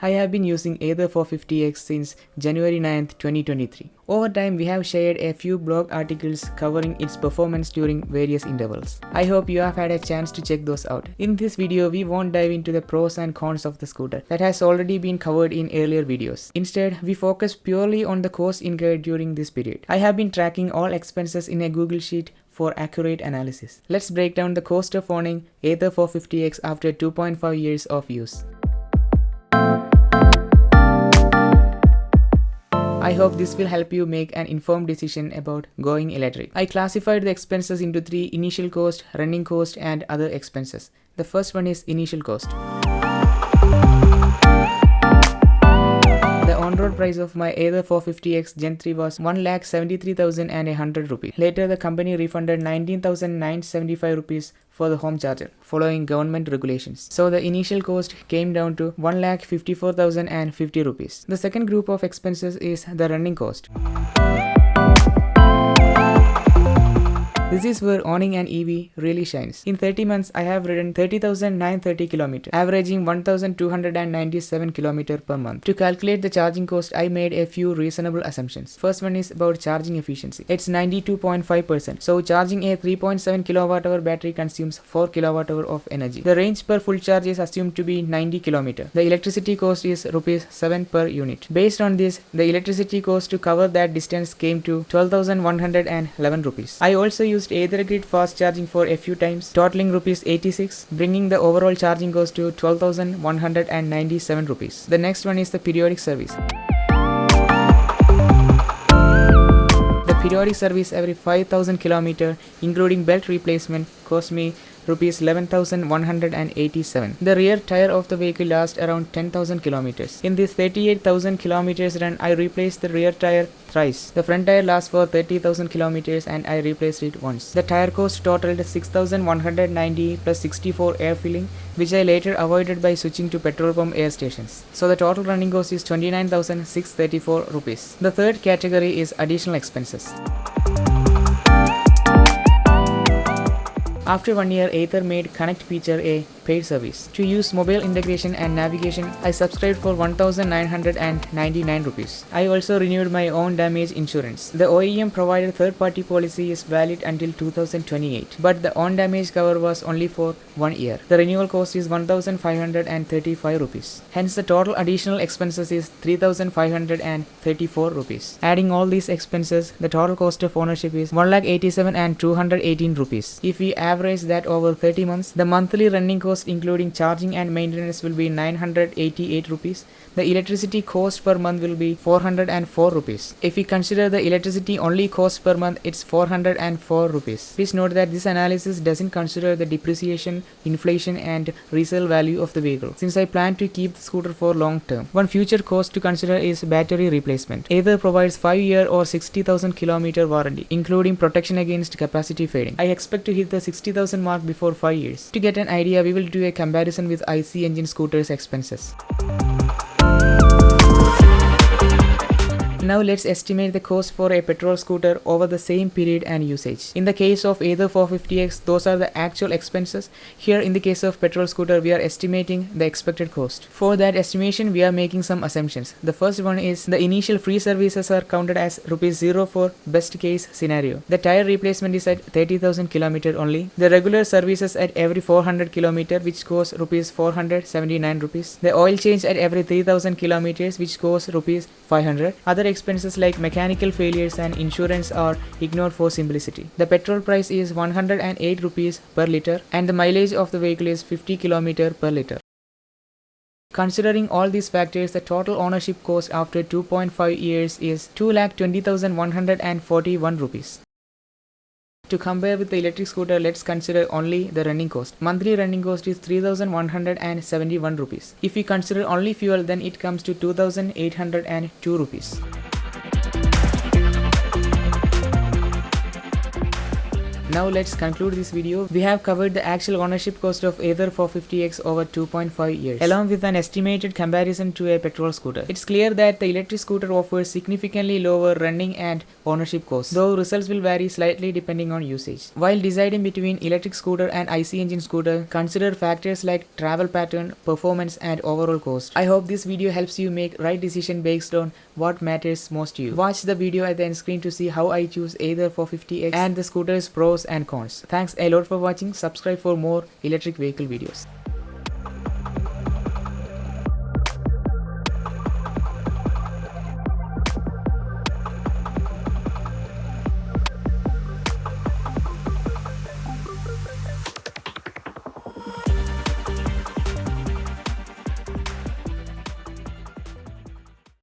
I have been using ATHER 450X since January 9th, 2023. Over time, we have shared a few blog articles covering its performance during various intervals. I hope you have had a chance to check those out. In this video, we won't dive into the pros and cons of the scooter that has already been covered in earlier videos. Instead, we focus purely on the cost incurred during this period. I have been tracking all expenses in a Google Sheet for accurate analysis. Let's break down the cost of owning ATHER 450X after 2.5 years of use. I hope this will help you make an informed decision about going electric. I classified the expenses into 3: initial cost, running cost, and other expenses. The first one is initial cost. The on-road price of my ATHER 450X Gen 3 was 1,73,100 rupees. Later, the company refunded 19,975 rupees for the home charger, following government regulations. So the initial cost came down to 1,54,050 rupees. The second group of expenses is the running cost. This is where owning an EV really shines. In 30 months, I have ridden 30,930 km, averaging 1,297 km per month. To calculate the charging cost, I made a few reasonable assumptions. First one is about charging efficiency. It's 92.5%. So charging a 3.7 kWh battery consumes 4 kWh of energy. The range per full charge is assumed to be 90 km. The electricity cost is Rs 7 per unit. Based on this, the electricity cost to cover that distance came to 12,111 rupees. I also used Ather Grid fast charging for a few times, totaling Rs 86, bringing the overall charging cost to 12,197 rupees. The next one is the periodic service. The periodic service every 5,000 km, including belt replacement, cost me Rs 11,187. The rear tire of the vehicle lasts around 10,000 km. In this 38,000 km run, I replaced the rear tire thrice. The front tire lasts for 30,000 km and I replaced it once. The tire cost totaled 6,190 plus 64 air filling, which I later avoided by switching to petrol pump air stations. So the total running cost is 29,634 rupees. The third category is additional expenses. After 1 year, Ather made Connect feature a paid service. To use mobile integration and navigation, I subscribed for 1,999 rupees. I also renewed my own damage insurance. The OEM provided third-party policy is valid until 2028, but the own damage cover was only for 1 year. The renewal cost is 1,535 rupees. Hence, the total additional expenses is 3,534 rupees. Adding all these expenses, the total cost of ownership is 1,87,218 rupees. If we average that over 30 months, the monthly running cost including charging and maintenance will be 988 rupees. The electricity cost per month will be 404 rupees. If we consider the electricity only cost per month, it's 404 rupees. Please note that this analysis doesn't consider the depreciation, inflation and resale value of the vehicle, since I plan to keep the scooter for long term. One future cost to consider is battery replacement. Ather provides 5-year or 60,000 km warranty, including protection against capacity fading. I expect to hit the 60,000 mark before 5 years. To get an idea, we will do a comparison with IC engine scooters expenses. Now let's estimate the cost for a petrol scooter over the same period and usage. In the case of ATHER 450X, those are the actual expenses. Here in the case of petrol scooter, we are estimating the expected cost. For that estimation, we are making some assumptions. The first one is the initial free services are counted as Rs 0 for best case scenario. The tire replacement is at 30,000 km only. The regular services at every 400 km, which costs Rs 479 rupees. The oil change at every 3,000 km, which costs Rs 500. Other expenses like mechanical failures and insurance are ignored for simplicity. The petrol price is 108 rupees per liter and the mileage of the vehicle is 50 km per liter. Considering all these factors, the total ownership cost after 2.5 years is 2,20,141 rupees. To compare with the electric scooter, let's consider only the running cost. Monthly running cost is 3,171 rupees. If we consider only fuel, then it comes to 2,802 rupees. Now let's conclude this video. We have covered the actual ownership cost of ATHER 450X over 2.5 years, along with an estimated comparison to a petrol scooter. It's clear that the electric scooter offers significantly lower running and ownership costs, though results will vary slightly depending on usage. While deciding between electric scooter and IC engine scooter, consider factors like travel pattern, performance, and overall cost. I hope this video helps you make right decision based on what matters most to you. Watch the video at the end screen to see how I choose ATHER 450X and the scooter's pros and cons. Thanks a lot for watching. Subscribe for more electric vehicle videos.